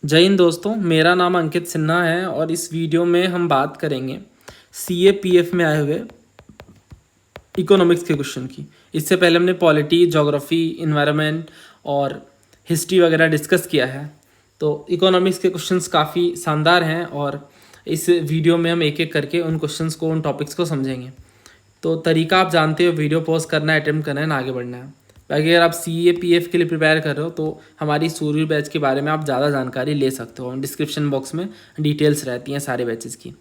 जय हिंद दोस्तों, मेरा नाम अंकित सिन्हा है और इस वीडियो में हम बात करेंगे CAPF में आए हुए इकोनॉमिक्स के क्वेश्चन की। इससे पहले हमने पॉलिटी, ज्योग्राफी, इन्वायरमेंट और हिस्ट्री वगैरह डिस्कस किया है। तो इकोनॉमिक्स के क्वेश्चंस काफ़ी शानदार हैं और इस वीडियो में हम एक एक करके उन क्वेश्चंस को, उन टॉपिक्स को समझेंगे। तो तरीका आप जानते हो, वीडियो पॉज करना है, अटेम्प्ट करना है, ना आगे बढ़ना है। बाकी अगर आप CAPF के लिए प्रिपेयर कर रहे हो तो हमारी सूर्य बैच के बारे में आप ज़्यादा जानकारी ले सकते हो। डिस्क्रिप्शन बॉक्स में डिटेल्स रहती हैं सारे बैचेस की।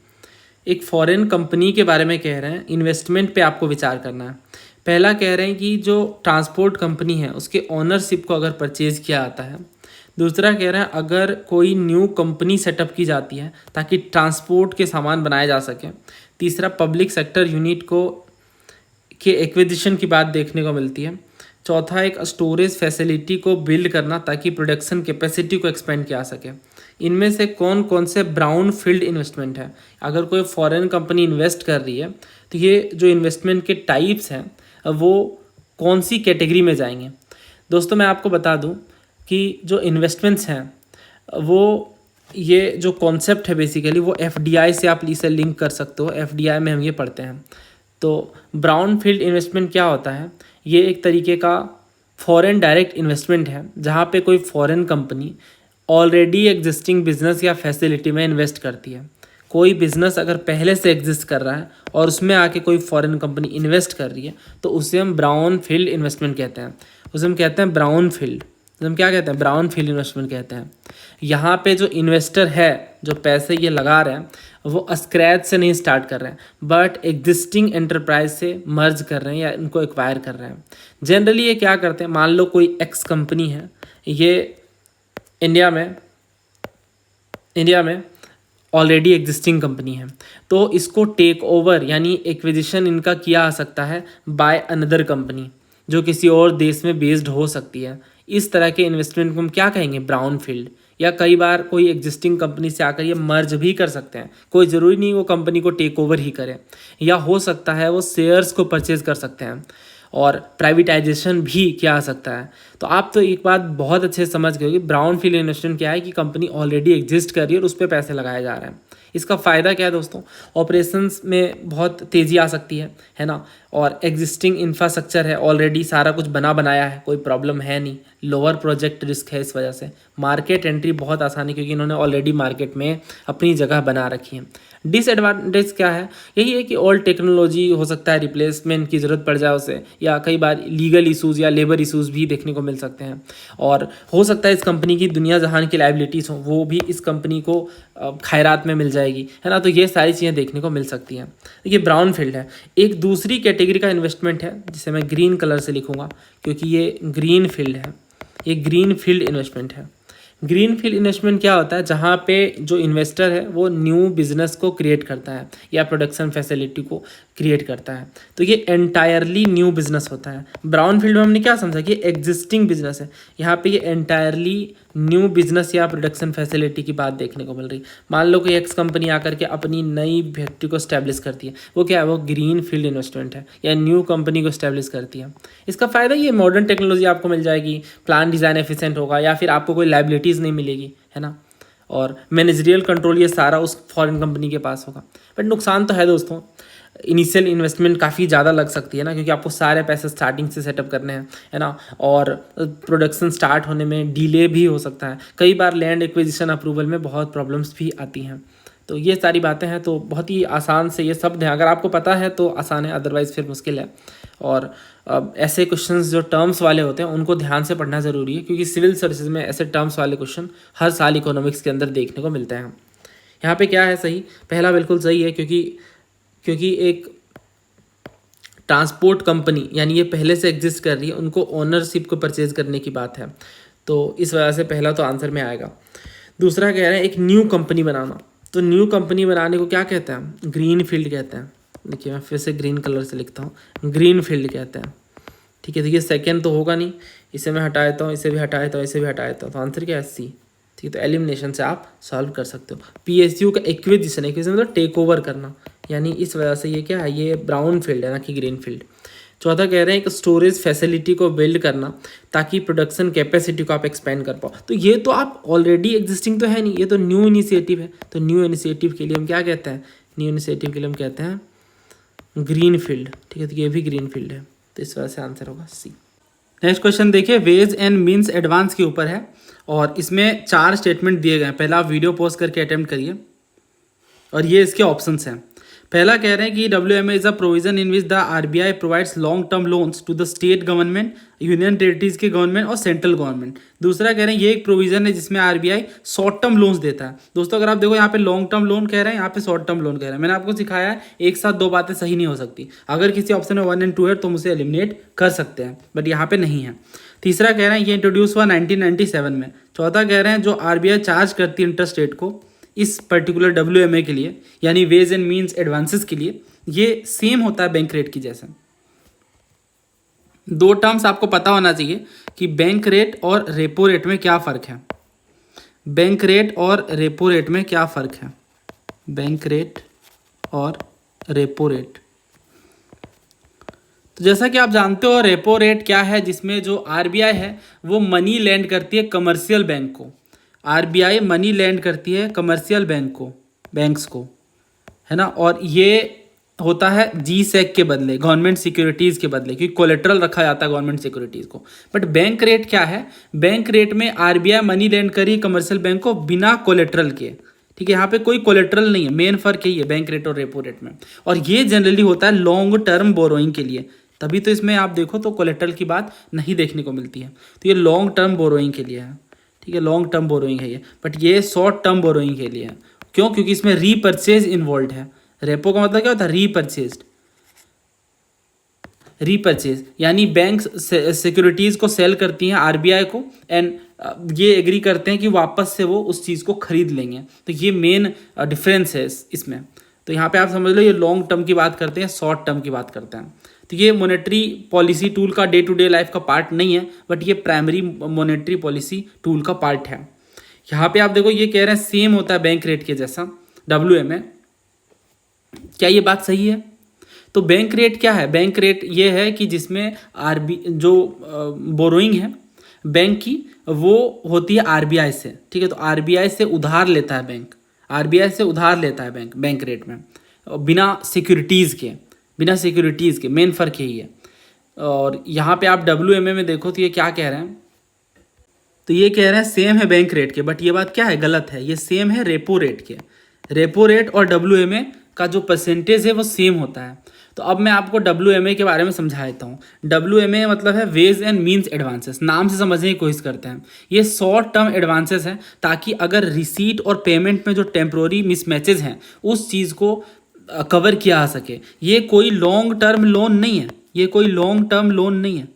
एक फॉरेन कंपनी के बारे में कह रहे हैं, इन्वेस्टमेंट पे आपको विचार करना है। पहला कह रहे हैं कि जो ट्रांसपोर्ट कंपनी है उसके ओनरशिप को अगर परचेज़ किया जाता है। दूसरा कह रहे हैं अगर कोई न्यू कंपनी सेटअप की जाती है ताकि ट्रांसपोर्ट के सामान बनाए जा सकें। तीसरा, पब्लिक सेक्टर यूनिट को के एक्विजिशन की बात देखने को मिलती है। चौथा, एक स्टोरेज फैसिलिटी को बिल्ड करना ताकि प्रोडक्शन कैपेसिटी को एक्सपेंड किया सके। इनमें से कौन कौन से ब्राउन फील्ड इन्वेस्टमेंट है? अगर कोई फॉरेन कंपनी इन्वेस्ट कर रही है तो ये जो इन्वेस्टमेंट के टाइप्स हैं वो कौन सी कैटेगरी में जाएंगे? दोस्तों, मैं आपको बता दूं कि जो इन्वेस्टमेंट्स हैं वो, ये जो कॉन्सेप्ट है बेसिकली वो FDI से आप इसे लिंक कर सकते हो। FDI में हम ये पढ़ते हैं। तो ब्राउन फील्ड इन्वेस्टमेंट क्या होता है? ये एक तरीके का फॉरेन डायरेक्ट इन्वेस्टमेंट है जहाँ पे कोई foreign company already existing business या फैसिलिटी में इन्वेस्ट करती है। कोई बिजनेस अगर पहले से एग्जिस्ट कर रहा है और उसमें आके कोई फॉरेन कंपनी इन्वेस्ट कर रही है तो उसे हम ब्राउन फील्ड इन्वेस्टमेंट कहते हैं। उसे हम कहते हैं ब्राउन फील्ड। हम क्या कहते हैं? ब्राउन फील्ड इन्वेस्टमेंट कहते हैं। यहाँ पे जो इन्वेस्टर है, जो पैसे ये लगा रहे हैं, वो स्क्रैच से नहीं स्टार्ट कर रहे हैं बट एग्जिस्टिंग एंटरप्राइज से मर्ज कर रहे हैं या इनको एक्वायर कर रहे हैं। जनरली ये क्या करते हैं, मान लो कोई एक्स कंपनी है, ये इंडिया में ऑलरेडी एग्जिस्टिंग कंपनी है, तो इसको टेक ओवर यानी एक्विजिशन इनका किया जा सकता है बाय अनदर कंपनी जो किसी और देश में बेस्ड हो सकती है। इस तरह के इन्वेस्टमेंट को हम क्या कहेंगे? Brown field. या कई बार कोई एग्जिस्टिंग कंपनी से आकर ये मर्ज भी कर सकते हैं। कोई ज़रूरी नहीं वो कंपनी को टेक ओवर ही करे, या हो सकता है वो शेयर्स को परचेज कर सकते हैं और प्राइवेटाइजेशन भी किया जा सकता है। तो आप तो एक बात बहुत अच्छे से समझ गए कि ब्राउन फील्ड इन्वेस्टमेंट क्या है कि कंपनी ऑलरेडी एग्जिस्ट कर रही है और उस पर पैसे लगाए जा रहे हैं। इसका फ़ायदा क्या है दोस्तों? ऑपरेशंस में बहुत तेज़ी आ सकती है ना। और एग्जिस्टिंग इंफ्रास्ट्रक्चर है, ऑलरेडी सारा कुछ बना बनाया है, कोई प्रॉब्लम है नहीं। लोअर प्रोजेक्ट रिस्क है, इस वजह से मार्केट एंट्री बहुत आसानी क्योंकि इन्होंने ऑलरेडी मार्केट में अपनी जगह बना रखी है। डिसएडवांटेज क्या है? यही है कि ओल्ड टेक्नोलॉजी हो सकता है रिप्लेसमेंट की ज़रूरत पड़ जाए उसे, या कई बार लीगल इशूज़ या लेबर इशूज़ भी देखने को मिल सकते हैं। और हो सकता है इस कंपनी की दुनिया जहान की लाइबिलिटीज़ हों वो भी इस कंपनी को खैरात में मिल जाएगी, है ना। तो ये सारी चीज़ें देखने को मिल सकती हैं। ये ब्राउन फील्ड है। एक दूसरी कैटेगरी का इन्वेस्टमेंट है जिसे मैं ग्रीन कलर से लिखूंगा क्योंकि ये ग्रीन फील्ड है। ये ग्रीन फील्ड इन्वेस्टमेंट है। ग्रीन फील्ड इन्वेस्टमेंट क्या होता है? जहाँ पे जो इन्वेस्टर है वो न्यू बिजनेस को क्रिएट करता है या प्रोडक्शन फैसिलिटी को क्रिएट करता है, तो ये एंटायरली न्यू बिजनेस होता है। ब्राउन फील्ड में हमने क्या समझा कि एग्जिस्टिंग बिजनेस है, यहाँ पे ये एंटायरली न्यू बिजनेस या प्रोडक्शन फैसिलिटी की बात देखने को मिल रही। मान लो कोई एक्स कंपनी आकर के अपनी नई फैक्ट्री को स्टैब्लिश करती है, वो क्या है? वो ग्रीन फील्ड इन्वेस्टमेंट है या न्यू कंपनी को स्टैब्लिश करती है। इसका फ़ायदा ये मॉडर्न टेक्नोलॉजी आपको मिल जाएगी, प्लान डिज़ाइन एफिशिएंट होगा, या फिर आपको कोई लाइबिलिटीज़ नहीं मिलेगी, है ना। और मैनेजरियल कंट्रोल ये सारा उस फॉरेन कंपनी के पास होगा। बट नुकसान तो है दोस्तों, इनिशियल इन्वेस्टमेंट काफ़ी ज़्यादा लग सकती है ना, क्योंकि आपको सारे पैसे स्टार्टिंग से सेटअप करने हैं, है ना। और प्रोडक्शन स्टार्ट होने में डिले भी हो सकता है। कई बार लैंड एक्विजिशन अप्रूवल में बहुत प्रॉब्लम्स भी आती हैं। तो ये सारी बातें हैं। तो बहुत ही आसान से ये शब्द हैं, अगर आपको पता है तो आसान है, अदरवाइज़ फिर मुश्किल है। और ऐसे क्वेश्चंस जो टर्म्स वाले होते हैं उनको ध्यान से पढ़ना ज़रूरी है क्योंकि सिविल सर्विसेज में ऐसे टर्म्स वाले क्वेश्चन हर साल इकोनॉमिक्स के अंदर देखने को मिलते हैं। यहाँ पे क्या है सही? पहला बिल्कुल सही है क्योंकि एक ट्रांसपोर्ट कंपनी यानी ये पहले से एग्जिस्ट कर रही है, उनको ओनरशिप को परचेज करने की बात है, तो इस वजह से पहला तो आंसर में आएगा। दूसरा कह रहे हैं एक न्यू कंपनी बनाना, तो न्यू कंपनी बनाने को क्या कहते हैं? ग्रीन फील्ड कहते हैं। देखिए मैं फिर से ग्रीन कलर से लिखता हूँ, ग्रीन फील्ड कहते हैं। ठीक है, देखिए सेकेंड तो होगा नहीं, इसे मैं हटा देता हूँ, इसे भी हटा देता हूँ, इसे भी हटा देता हूँ, तो आंसर क्या है? C। ठीक है, तो एलिमिनेशन से आप सॉल्व कर सकते हो। PSU का एक्विजिशन मतलब टेक ओवर करना, यानी इस वजह से ये क्या है? ये ब्राउन फील्ड है ना कि ग्रीन फील्ड। चौथा कह रहे हैं एक स्टोरेज फैसिलिटी को बिल्ड करना ताकि प्रोडक्शन कैपेसिटी को आप एक्सपेंड कर पाओ। तो ये तो आप ऑलरेडी एग्जिस्टिंग तो है नहीं, ये तो न्यू इनिशिएटिव है। तो न्यू इनिशिएटिव के लिए हम क्या कहते हैं, न्यू इनिशिएटिव के लिए हम कहते हैं ग्रीन फील्ड। ठीक है, तो ये भी ग्रीन फील्ड है, तो इस वजह से आंसर होगा सी। नेक्स्ट क्वेश्चन देखिए, वेज एंड मीन्स एडवांस के ऊपर है और इसमें 4 स्टेटमेंट दिए गए हैं। पहला आप वीडियो पॉज करके अटेम्प्ट करिए और ये इसके ऑप्शंस हैं। पहला कह रहे हैं कि WMA is a provision in which the RBI provides long term loans to the state government, union territories के गवर्नमेंट और सेंट्रल गवर्नमेंट। दूसरा कह रहे हैं ये एक प्रोविजन है जिसमें RBI शॉर्ट टर्म लोन्स देता है। दोस्तों अगर आप देखो यहाँ पे लॉन्ग टर्म लोन कह रहे हैं, यहाँ पे शॉर्ट टर्म लोन कह रहे हैं। मैंने आपको सिखाया है एक साथ 2 बातें सही नहीं हो सकती। अगर किसी ऑप्शन में 1 और 2 है तो हम उसे एलिमिनेट कर सकते हैं, बट यहाँ पे नहीं है। तीसरा कह रहे हैं ये इंट्रोड्यूस हुआ 1997 में। चौथा कह रहे हैं जो RBI चार्ज करती है इंटरेस्ट रेट को इस पर्टिकुलर WMA के लिए, यानी वेज एंड मीन्स एडवांसेस के लिए, ये सेम होता है बैंक रेट की जैसे। 2 टर्म्स आपको पता होना चाहिए कि बैंक रेट और रेपो रेट में क्या फ़र्क है। बैंक रेट और रेपो रेट में क्या फ़र्क है, बैंक रेट और रेपो रेट। तो जैसा कि आप जानते हो रेपो रेट क्या है, जिसमें जो RBI है वो मनी लैंड करती है कमर्शियल बैंक को। RBI मनी लैंड करती है कमर्शियल बैंक्स को, है ना। और ये होता है GSEC के बदले, गवर्नमेंट सिक्योरिटीज़ के बदले, क्योंकि कोलेट्रल रखा जाता है गवर्नमेंट सिक्योरिटीज़ को। बट बैंक रेट क्या है, बैंक रेट में RBI मनी लैंड करी कमर्शियल बैंक को बिना कोलेट्रल के। ठीक है, यहाँ पे कोई कोलेट्रल नहीं है, मेन फर्क यही है बैंक रेट और रेपो रेट में। और ये जनरली होता है लॉन्ग टर्म बोरोइंग के लिए, तभी तो इसमें आप देखो तो कोलेट्रल की बात नहीं देखने को मिलती है। तो ये लॉन्ग टर्म बोरोइंग के लिए है। ठीक है, लॉन्ग टर्म बोरोइंग है ये, बट ये शॉर्ट टर्म बोरोइंग के लिए है। क्यों? क्योंकि इसमें रीपर्चेज इन्वॉल्व है। रेपो का मतलब क्या होता है, रीपर्चेज यानी बैंक सिक्योरिटीज को सेल करती हैं RBI को, एंड ये एग्री करते हैं कि वापस से वो उस चीज़ को खरीद लेंगे। तो ये मेन डिफरेंस है इसमें। तो यहाँ पे आप समझ लो ये लॉन्ग टर्म की बात करते हैं, शॉर्ट टर्म की बात करते हैं। तो ये मॉनेटरी पॉलिसी टूल का डे टू डे लाइफ का पार्ट नहीं है, बट ये प्राइमरी मॉनेटरी पॉलिसी टूल का पार्ट है। यहाँ पे आप देखो ये कह रहे हैं सेम होता है बैंक रेट के जैसा WMA। क्या ये बात सही है? तो बैंक रेट क्या है, बैंक रेट ये है कि जिसमें जो बोरोइंग है बैंक की वो होती है RBI से। ठीक है, तो RBI से उधार लेता है बैंक, RBI से उधार लेता है बैंक रेट में, बिना सिक्योरिटीज़ के मेन फ़र्क यही है। और यहाँ पे आप WMA में देखो तो ये क्या कह रहे हैं, तो ये कह रहे हैं सेम है बैंक रेट के, बट ये बात क्या है, गलत है। ये सेम है रेपो रेट के। रेपो रेट और WMA का जो परसेंटेज है वो सेम होता है। तो अब मैं आपको WMA के बारे में समझा देता हूँ। WMA मतलब है वेज एंड मीन्स एडवांसेस, नाम से समझने की कोशिश करते हैं। ये शॉर्ट टर्म एडवांसेस हैं ताकि अगर रिसीट और पेमेंट में जो टेम्प्रोरी मिसमैचेस हैं उस चीज़ को कवर किया जा सके। ये कोई लॉन्ग टर्म लोन नहीं है, ये कोई लॉन्ग टर्म लोन नहीं है।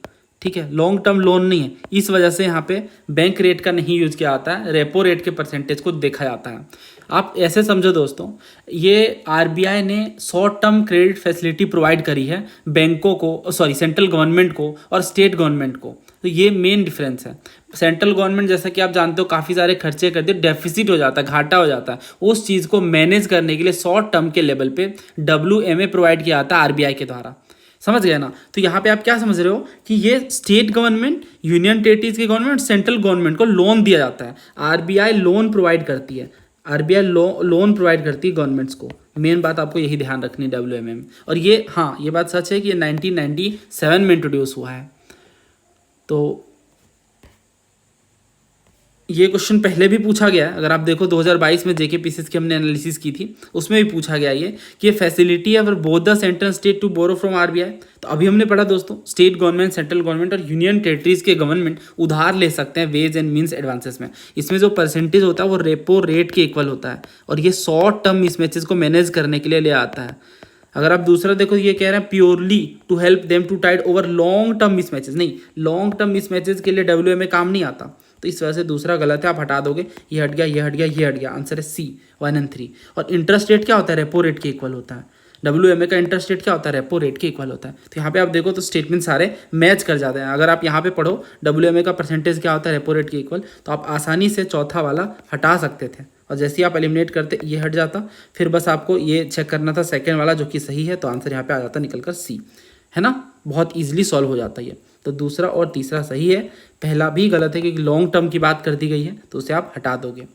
ठीक है, लॉन्ग टर्म लोन नहीं है, इस वजह से यहाँ पे बैंक रेट का नहीं यूज किया जाता है, रेपो रेट के परसेंटेज को देखा जाता है। आप ऐसे समझो दोस्तों, ये RBI ने short term credit facility provide करी है बैंकों को, सेंट्रल गवर्नमेंट को और स्टेट गवर्नमेंट को। तो ये मेन डिफरेंस है। सेंट्रल गवर्नमेंट जैसा कि आप जानते हो काफ़ी सारे खर्चे करते, डेफिसिट हो जाता है, घाटा हो जाता है। उस चीज़ को मैनेज करने के लिए शॉर्ट टर्म के लेवल पे WMA प्रोवाइड किया जाता है RBI के द्वारा। समझ गए ना। तो यहाँ पे आप क्या समझ रहे हो कि ये स्टेट गवर्नमेंट, यूनियन टेरिटरीज की गवर्नमेंट, सेंट्रल गवर्नमेंट को लोन दिया जाता है। RBI लोन प्रोवाइड करती है, RBI लोन प्रोवाइड करती है गवर्नमेंट्स को। मेन बात आपको यही ध्यान रखनी है WMA में। और ये हाँ, ये बात सच है कि ये 1997 में इंट्रोड्यूस हुआ है। तो ये क्वेश्चन पहले भी पूछा गया है। अगर आप देखो 2022 में JKPCC की हमने एनालिसिस की थी, उसमें भी पूछा गया ये कि फैसिलिटी है for both the central state to borrow from RBI। तो अभी हमने पढ़ा दोस्तों, स्टेट गवर्नमेंट, सेंट्रल गवर्नमेंट और यूनियन टेरिटरीज के गवर्नमेंट उधार ले सकते हैं वेज एंड मीन्स एडवांसेस में। इसमें जो परसेंटेज होता है वो रेपो रेट के इक्वल होता है और ये शॉर्ट टर्म मिसमैचेस को मैनेज करने के लिए ले आता है। अगर आप दूसरा देखो, ये कह रहे हैं purely to help them to tide over long term mismatches. नहीं, लॉन्ग टर्म मिसमैचेस के लिए WMA काम नहीं आता। तो इस वजह से दूसरा गलत है, आप हटा दोगे। ये हट गया, ये हट गया, ये हट गया। आंसर है C 1 और 3। और इंटरेस्ट रेट क्या होता है, रेपो रेट के इक्वल होता है। WMA का इंटरेस्ट रेट क्या होता है, रेपो रेट के इक्वल होता है। तो यहाँ पे आप देखो तो स्टेटमेंट सारे मैच कर जाते हैं। अगर आप यहाँ पे पढ़ो WMA का परसेंटेज क्या होता है रेपो रेट के इक्वल, तो आप आसानी से चौथा वाला हटा सकते थे। और जैसे ही आप एलिमिनेट करते ये हट जाता, फिर बस आपको ये चेक करना था सेकेंड वाला जो कि सही है। तो आंसर यहाँ पे आ जाता निकल कर C। है ना, बहुत ईजिली सॉल्व हो जाता है ये। तो दूसरा और तीसरा सही है, पहला भी गलत है क्योंकि लॉन्ग टर्म की बात कर दी गई है तो उसे आप हटा दोगे।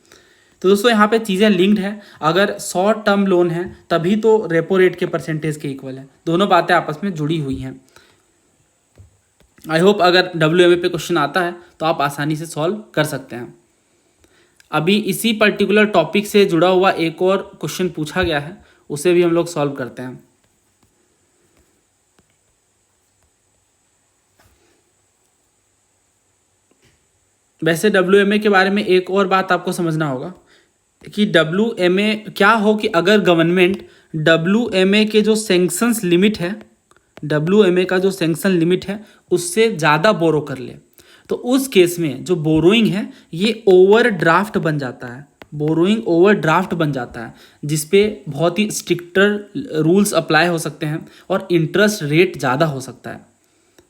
तो दोस्तों यहाँ पे चीज़ें लिंक्ड है, अगर शॉर्ट टर्म लोन है तभी तो रेपो रेट के परसेंटेज के इक्वल है, दोनों बातें आपस में जुड़ी हुई हैं। आई होप अगर WMA पे क्वेश्चन आता है तो आप आसानी से सॉल्व कर सकते हैं। अभी इसी पर्टिकुलर टॉपिक से जुड़ा हुआ एक और क्वेश्चन पूछा गया है, उसे भी हम लोग सॉल्व करते हैं। वैसे WMA के बारे में एक और बात आपको समझना होगा कि WMA क्या हो कि अगर गवर्नमेंट WMA के जो सैंक्शंस लिमिट है, WMA का जो सैंक्शन लिमिट है उससे ज़्यादा बोरो कर ले, तो उस केस में जो बोरोइंग है ये ओवर ड्राफ्ट बन जाता है, बोरोइंग ओवर ड्राफ्ट बन जाता है, जिसपे बहुत ही स्ट्रिक्टर रूल्स अप्लाई हो सकते हैं और इंटरेस्ट रेट ज़्यादा हो सकता है।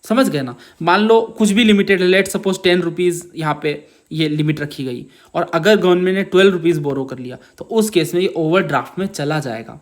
समझ गए ना। मान लो कुछ भी लिमिटेड है, लेट सपोज 10 रुपीज़ यहाँ पे ये लिमिट रखी गई और अगर गवर्नमेंट ने 12 रुपीज़ बोरो कर लिया तो उस केस में ये ओवर ड्राफ्ट में चला जाएगा।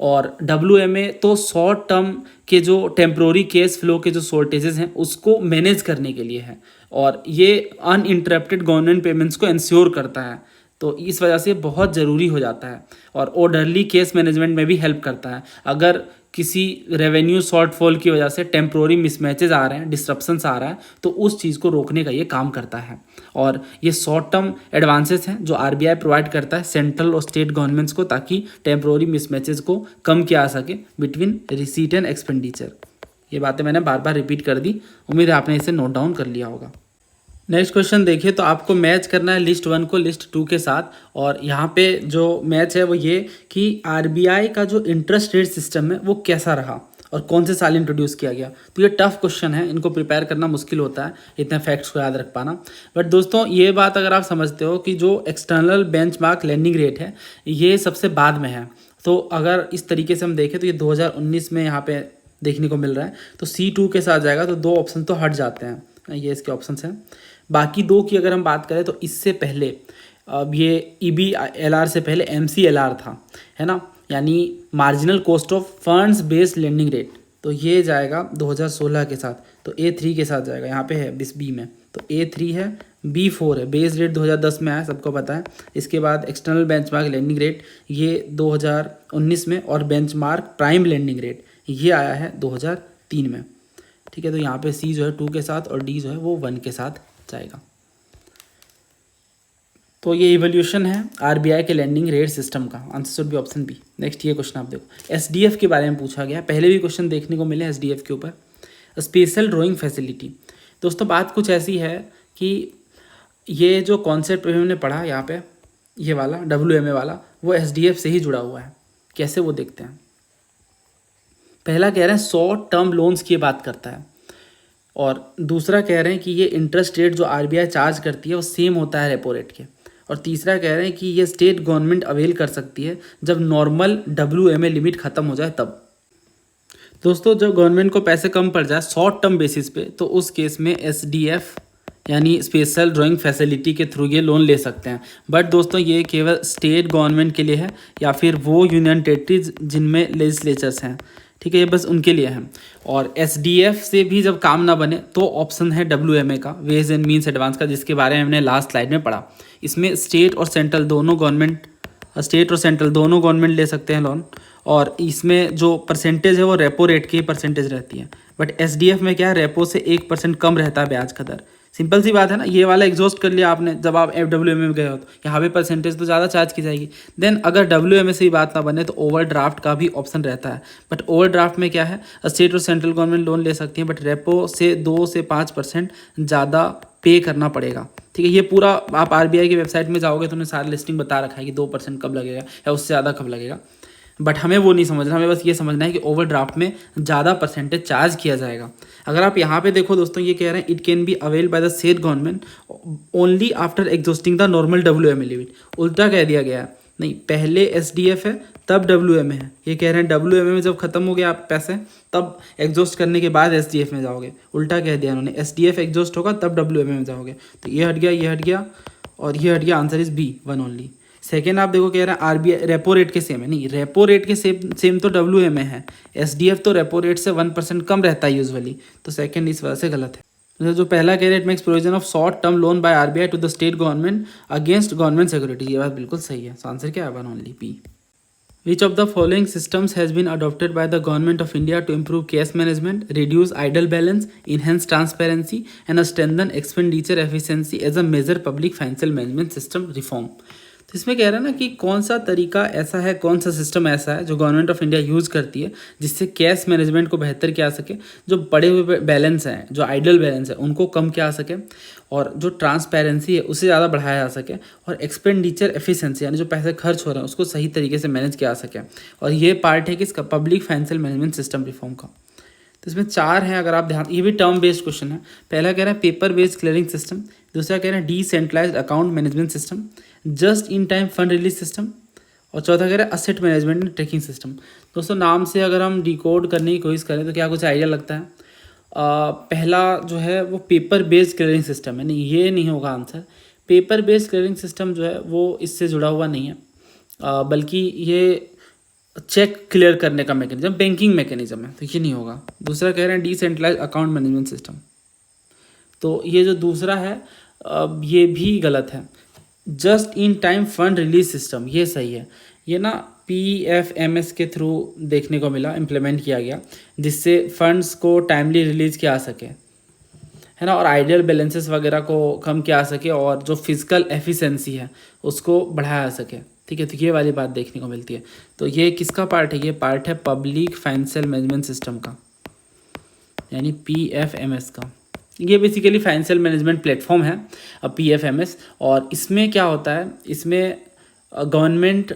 और WMA तो शॉर्ट टर्म के जो टेम्प्रोरी केस फ्लो के जो शॉर्टेजेस हैं उसको मैनेज करने के लिए है और ये अनइंटरप्टेड गवर्नमेंट पेमेंट्स को इंश्योर करता है, तो इस वजह से बहुत ज़रूरी हो जाता है और ऑर्डरली केस मैनेजमेंट में भी हेल्प करता है। अगर किसी रेवेन्यू शॉर्टफॉल की वजह से टेम्प्रोरी मिसमैचेस आ रहे हैं, डिस्ट्रप्शंस आ रहा है, तो उस चीज़ को रोकने का ये काम करता है। और ये शॉर्ट टर्म एडवांसेस हैं जो RBI प्रोवाइड करता है सेंट्रल और स्टेट गवर्नमेंट्स को, ताकि टेम्प्रोरी मिसमैचेस को कम किया जा सके बिटवीन रिसीट एंड एक्सपेंडिचर। ये बातें मैंने बार बार रिपीट कर दी, उम्मीद है आपने इसे नोट डाउन कर लिया होगा। नेक्स्ट क्वेश्चन देखिए, तो आपको मैच करना है लिस्ट 1 को लिस्ट 2 के साथ, और यहाँ पे जो मैच है वो ये कि RBI का जो इंटरेस्ट रेट सिस्टम है वो कैसा रहा और कौन से साल इंट्रोड्यूस किया गया। तो ये टफ क्वेश्चन है, इनको प्रिपेयर करना मुश्किल होता है, इतने फैक्ट्स को याद रख पाना। बट दोस्तों ये बात अगर आप समझते हो कि जो एक्सटर्नल बेंचमार्क लेंडिंग रेट है ये सबसे बाद में है, तो अगर इस तरीके से हम देखें तो ये 2019 में यहाँ पे देखने को मिल रहा है, तो C2 के साथ जाएगा तो 2 ऑप्शन तो हट जाते हैं, ये इसके ऑप्शन हैं। बाकी 2 की अगर हम बात करें तो इससे पहले अब ये EBLR से पहले MCLR था, है ना, यानी marginal cost of funds based lending rate, तो ये जाएगा 2016 के साथ, तो A3 के साथ जाएगा, यहाँ पे है B में, तो A3 है, B4 है, बेस रेट 2010 में आया, सबको पता है। इसके बाद एक्सटर्नल बेंचमार्क लेंडिंग रेट ये 2019 में, और बेंचमार्क प्राइम लेंडिंग रेट ये आया है 2003 में, ठीक है। तो यहाँ पे C जो है 2 के साथ और D जो है वो 1 के साथ जाएगा। तो ये इवोल्यूशन है RBI के लेंडिंग रेट सिस्टम का, answer should be option b. Next ये क्वेश्चन आप देखो, SDF के बारे में पूछा गया, पहले भी क्वेश्चन देखने को मिले SDF के ऊपर, स्पेशल ड्राइंग फैसिलिटी। दोस्तों बात कुछ ऐसी है कि ये जो कॉन्सेप्ट हमने पढ़ा यहाँ पे, ये वाला WMA वाला, वो SDF से ही जुड़ा हुआ है। कैसे वो देखते हैं। पहला कह रहे हैं शॉर्ट टर्म लोन्स की बात करता है, और दूसरा कह रहे हैं कि ये इंटरेस्ट रेट जो RBI चार्ज करती है वो सेम होता है रेपो रेट के, और तीसरा कह रहे हैं कि ये स्टेट गवर्नमेंट अवेल कर सकती है जब नॉर्मल WMA लिमिट ख़त्म हो जाए तब। दोस्तों जब गवर्नमेंट को पैसे कम पड़ जाए शॉर्ट टर्म बेसिस पे, तो उस केस में SDF यानी स्पेशल ड्राइंग फैसिलिटी के थ्रू ये लोन ले सकते हैं। बट दोस्तों ये केवल स्टेट गवर्नमेंट के लिए है या फिर वो यूनियन टेरिटरीज जिनमें लेजिस्लेचर्स हैं, ठीक है, ये बस उनके लिए है। और SDF से भी जब काम ना बने तो ऑप्शन है WMA का, वेज एंड मीन्स एडवांस का, जिसके बारे में हमने लास्ट स्लाइड में पढ़ा। इसमें स्टेट और सेंट्रल दोनों गवर्नमेंट ले सकते हैं लोन, और इसमें जो परसेंटेज है वो रेपो रेट की परसेंटेज रहती है। बट SDF में क्या है, रेपो से 1% कम रहता है ब्याज का दर। सिंपल सी बात है ना, ये वाला एग्जॉस्ट कर लिया आपने जब आप WMA में गए हो, तो यहाँ पे परसेंटेज तो ज़्यादा चार्ज की जाएगी। देन अगर WMA से ही बात ना बने तो ओवर ड्राफ्ट का भी ऑप्शन रहता है। बट ओवर ड्राफ्ट में क्या है, स्टेट और सेंट्रल गवर्नमेंट लोन ले सकती है, बट रेपो से 2 से 5% ज़्यादा पे करना पड़ेगा, ठीक है। ये पूरा आप RBI की वेबसाइट में जाओगे तो उन्हें सारा लिस्टिंग बता रखा है कि 2% कब लगेगा या उससे ज़्यादा कब लगेगा। बट हमें वो नहीं समझना, हमें बस ये समझना है कि ओवर ड्राफ्ट में ज़्यादा परसेंटेज चार्ज किया जाएगा। अगर आप यहाँ पे देखो दोस्तों, ये कह रहे हैं it can be avail by the state government only after exhausting the normal WMA limit. उल्टा कह दिया गया है, नहीं, पहले SDF है तब WMA है। ये कह रहे हैं WMA में जब खत्म हो गया आप पैसे तब एग्जॉस्ट करने के बाद SDF में जाओगे, उल्टा कह दिया उन्होंने, SDF एग्जॉस्ट होगा तब WMA में जाओगे। तो ये हट गया, ये हट गया, और ये हट गया, answer is B 1 only. Second आप देखो कह रहा है आरबीआई रेपो रेट के सेम है, नहीं रेपो रेट के सेम तो WM में है, SDF तो रेपो रेट से 1% कम रहता है यूजुअली, तो सेकेंड इस वजह से गलत है। तो जो पहला कह रहे it makes provision of short term loan by RBI to the state government against government security, ये बात बिल्कुल सही है। आंसर क्या है? One only P. Which of the following systems has been adopted by the Government of India to improve cash management, reduce idle balance, enhance transparency, and strengthen expenditure efficiency as a major public financial management system reform? तो इसमें कह रहा है ना कि कौन सा तरीका ऐसा है, कौन सा सिस्टम ऐसा है जो गवर्नमेंट ऑफ इंडिया यूज़ करती है जिससे कैश मैनेजमेंट को बेहतर किया जा सके, जो पड़े हुए बैलेंस हैं, जो आइडल बैलेंस है उनको कम किया जा सके, और जो ट्रांसपेरेंसी है उसे ज़्यादा बढ़ाया जा सके, और एक्सपेंडिचर एफिशिएंसी यानी जो पैसे खर्च हो रहे हैं उसको सही तरीके से मैनेज किया जा सके। और ये पार्ट है कि इसका public financial management system reform का। तो इसमें 4 हैं, अगर आप ध्यान, ये भी टर्म बेस्ड क्वेश्चन है। पहला कह रहा है पेपर बेस्ड क्लियरिंग सिस्टम, दूसरा कह रहा है decentralised account management system, just in time fund release system, और चौथा कह रहा है asset management and tracking system. दोस्तों नाम से अगर हम डिकोड करने की कोशिश करें तो क्या कुछ आइडिया लगता है? पहला जो है वो पेपर बेस्ड क्लियरिंग सिस्टम है, नहीं ये नहीं होगा answer. Paper based clearing system जो है वो इससे जुड़ा हुआ नहीं है, बल्कि ये चेक क्लियर करने का मैकेनिज्म, बैंकिंग मैकेनिज्म है, तो ये नहीं होगा। दूसरा कह रहे हैं डिसेंट्रलाइज अकाउंट मैनेजमेंट सिस्टम, तो ये जो दूसरा है ये भी गलत है। Just in time fund release system ये सही है, ये ना PFMS के थ्रू देखने को मिला, इम्प्लीमेंट किया गया, जिससे फंड्स को टाइमली रिलीज किया जा सके, है ना, और आइडियल बैलेंसेस वगैरह को कम किया जा सके, और जो फिजिकल एफिशिएंसी है उसको बढ़ाया जा सके। ठीक है, तो ये वाली बात देखने को मिलती है। तो ये किसका पार्ट है? ये पार्ट है पब्लिक फाइनेंशियल मैनेजमेंट सिस्टम का, यानी PFMS का। ये बेसिकली फाइनेंशियल मैनेजमेंट प्लेटफॉर्म है PFMS, और इसमें क्या होता है, इसमें गवर्नमेंट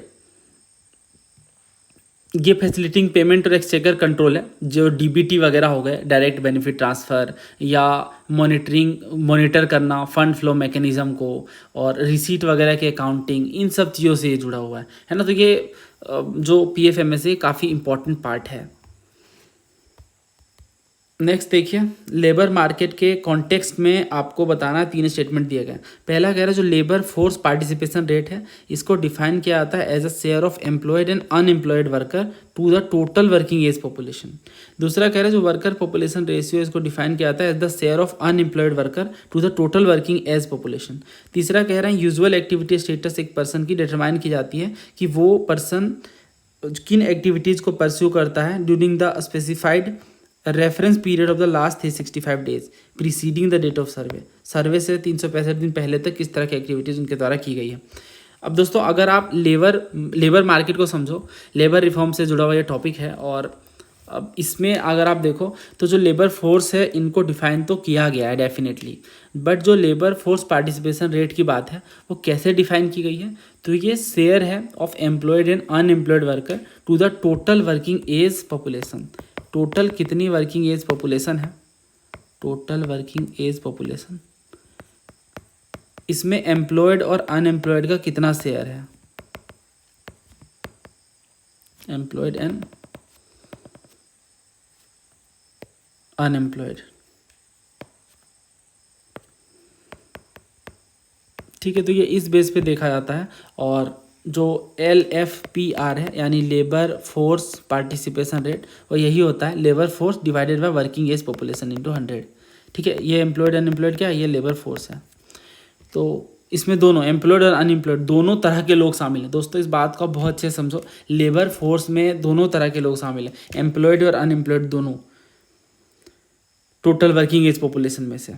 ये फैसिलिटिंग पेमेंट और एक्सचेकर कंट्रोल है, जो DBT वगैरह हो गए, डायरेक्ट बेनिफिट ट्रांसफ़र, या मॉनिटर करना फंड फ्लो मैकेनिज़्म को, और रिसीट वगैरह के अकाउंटिंग, इन सब चीज़ों से ये जुड़ा हुआ है ना। तो ये जो PFMS है काफ़ी इंपॉर्टेंट पार्ट है। नेक्स्ट देखिए, लेबर मार्केट के कॉन्टेक्स्ट में आपको बताना 3 स्टेटमेंट दिए गए। पहला कह रहा है जो लेबर फोर्स पार्टिसिपेशन रेट है इसको डिफाइन किया जाता है as a share of employed and unemployed worker to the total working age population. दूसरा कह रहा है जो वर्कर पॉपुलेशन रेशियो इसको डिफाइन किया जाता है as the share of unemployed worker to the total working age population. तीसरा कह रहा है यूजुअल एक्टिविटी स्टेटस एक पर्सन की डिटरमाइन की जाती है कि वो पर्सन किन एक्टिविटीज़ को परस्यू करता है during the specified reference period of the last 365 days preceding the date of survey. Survey से 365 दिन पहले तक किस तरह की एक्टिविटीज़ उनके द्वारा की गई है। अब दोस्तों अगर आप लेबर मार्केट को समझो, लेबर रिफॉर्म से जुड़ा हुआ ये टॉपिक है, और अब इसमें अगर आप देखो तो जो लेबर फोर्स है इनको डिफाइन तो किया गया है डेफिनेटली, बट जो लेबर फोर्स पार्टिसिपेशन रेट की बात है वो कैसे डिफाइन की गई है, तो ये शेयर है of employed and unemployed worker to the total working age population. Total कितनी वर्किंग एज पॉपुलेशन है? टोटल वर्किंग एज पॉपुलेशन, इसमें एम्प्लॉयड और अनएम्प्लॉयड का कितना शेयर है? Employed and unemployed. ठीक है, तो ये इस बेस पे देखा जाता है, और जो LFPR है यानी लेबर फोर्स पार्टिसिपेशन रेट वो यही होता है, labour force divided by working age population into 100। ठीक है, ये एम्प्लॉयड अनएम्प्लॉयड क्या है? ये लेबर फोर्स है। तो इसमें दोनों एम्प्लॉयड और अनएम्प्लॉयड दोनों तरह के लोग शामिल हैं। दोस्तों इस बात को बहुत अच्छे से समझो, लेबर फोर्स में दोनों तरह के लोग शामिल हैं, एम्प्लॉयड और अनएम्प्लॉयड दोनों, टोटल वर्किंग एज पॉपुलेशन में से।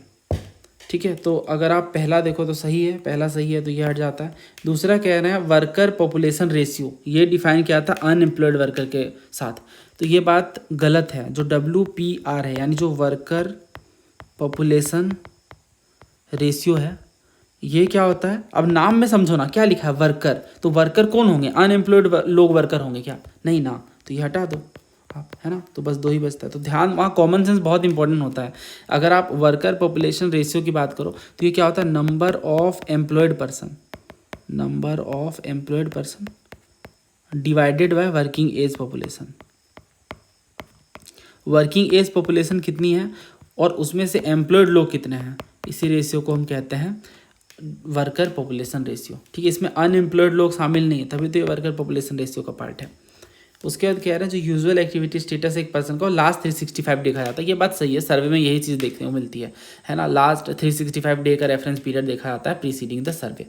ठीक है, तो अगर आप पहला देखो तो सही है, पहला सही है तो ये हट जाता है। दूसरा कह रहे हैं वर्कर पॉपुलेशन रेशियो, ये डिफाइन किया था अनएम्प्लॉयड वर्कर के साथ, तो ये बात गलत है। जो WPR है यानी जो वर्कर पॉपुलेशन रेशियो है ये क्या होता है? अब नाम में समझो ना, क्या लिखा है वर्कर, तो वर्कर कौन होंगे? अनएम्प्लॉयड लोग वर्कर होंगे क्या? नहीं ना, तो ये हटा दो आप, है ना, तो बस 2 ही बचता है। तो ध्यान, वहाँ कॉमन सेंस बहुत इंपॉर्टेंट होता है। अगर आप वर्कर पॉपुलेशन रेशियो की बात करो तो ये क्या होता है? Number of employed person, number of employed person divided by working age population. Working age population कितनी है और उसमें से एम्प्लॉयड लोग कितने हैं, इसी रेशियो को हम कहते हैं वर्कर पॉपुलेशन रेशियो, ठीक है, इसमें अनएम्प्लॉयड लोग शामिल नहीं है, तभी तो ये वर्कर पॉपुलेशन रेशियो का पार्ट है। उसके बाद कह रहे हैं जो यूजुअल एक्टिविटी स्टेटस एक पर्सन को लास्ट 365 देखा जाता है। ये बात सही है, सर्वे में यही चीज़ देखने को मिलती है ना, लास्ट 365 डे का रेफरेंस पीरियड देखा जाता है प्रीसीडिंग द सर्वे।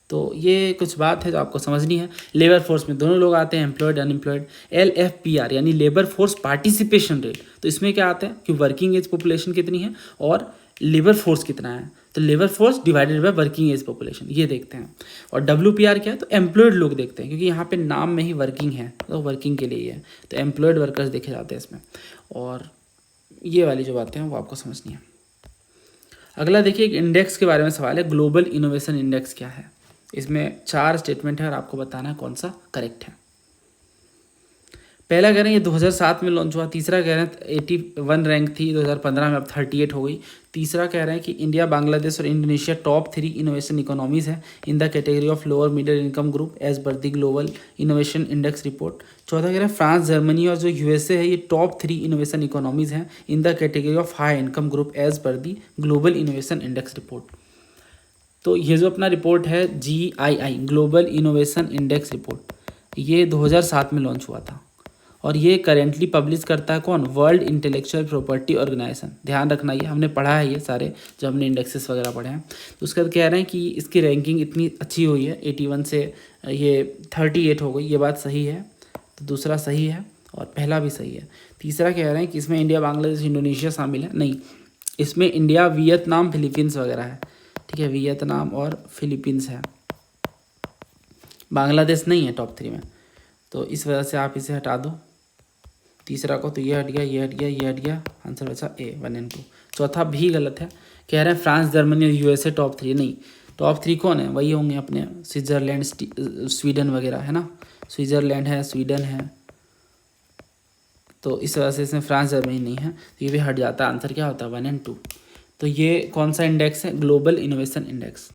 तो ये कुछ बात है जो आपको समझनी है। लेबर फोर्स में दोनों लोग आते हैं, एम्प्लॉयड अनएम्प्लॉयड। LFPR यानी लेबर फोर्स पार्टिसिपेशन रेट, तो इसमें क्या आता है कि वर्किंग एज पॉपुलेशन कितनी है और लेबर फोर्स कितना है, तो labour force divided by working age population, ये देखते हैं। और WPR क्या है, तो एम्प्लॉयड लोग देखते हैं, क्योंकि यहाँ पे नाम में ही वर्किंग है, तो वर्किंग के लिए ही है, तो एम्प्लॉयड वर्कर्स देखे जाते हैं इसमें। और ये वाली जो बातें हैं वो आपको समझनी है। अगला देखिए, एक इंडेक्स के बारे में सवाल है, ग्लोबल इनोवेशन इंडेक्स क्या है। इसमें 4 स्टेटमेंट है और आपको बताना है कौन सा करेक्ट है। पहला कह रहे हैं ये 2007 में लॉन्च हुआ। तीसरा कह रहे हैं 81 रैंक थी 2015 में, अब 38 हो गई। तीसरा कह रहे हैं कि इंडिया, बांग्लादेश और इंडोनेशिया टॉप 3 इनोवेशन इकोनॉमीज है in the category of lower middle income group as per the global innovation index report. चौथा कह रहे हैं फ्रांस, जर्मनी और जो USA है ये टॉप 3 इनोवेशन इकोनॉमीज हैं in the category of high income group as per the global innovation index report. तो ये जो अपना रिपोर्ट है GII global innovation index report, ये 2007 में लॉन्च हुआ था और ये करेंटली पब्लिश करता है कौन, वर्ल्ड इंटेलेक्चुअल प्रॉपर्टी ऑर्गेनाइजेशन। ध्यान रखना, ये हमने पढ़ा है, ये सारे जो हमने इंडेक्सेस वगैरह पढ़े हैं। तो उसके बाद कह रहे हैं कि इसकी रैंकिंग इतनी अच्छी हुई है, 81 से ये 38 हो गई, ये बात सही है। तो दूसरा सही है और पहला भी सही है। तीसरा कह रहे हैं कि इसमें इंडिया, बांग्लादेश, इंडोनेशिया शामिल है, नहीं, इसमें इंडिया, वियतनाम, फिलीपींस वगैरह है, ठीक है, वियतनाम और फिलीपींस है, बांग्लादेश नहीं है टॉप 3 में। तो इस वजह से आप इसे हटा दो तीसरा को, तो ये हट गया, ये हट गया, ये हट गया, आंसर बचा A 1 और 2। चौथा भी गलत है, कह रहे हैं फ्रांस, जर्मनी और USA टॉप 3, नहीं, टॉप 3 कौन है, वही होंगे अपने स्विट्जरलैंड, स्वीडन वगैरह है ना, स्विट्जरलैंड है, स्वीडन है, तो इस वजह से इसमें फ्रांस, जर्मनी नहीं है, तो ये भी हट जाता है। आंसर क्या होता है 1 और 2। तो ये कौन सा इंडेक्स है, ग्लोबल इनोवेशन इंडेक्स।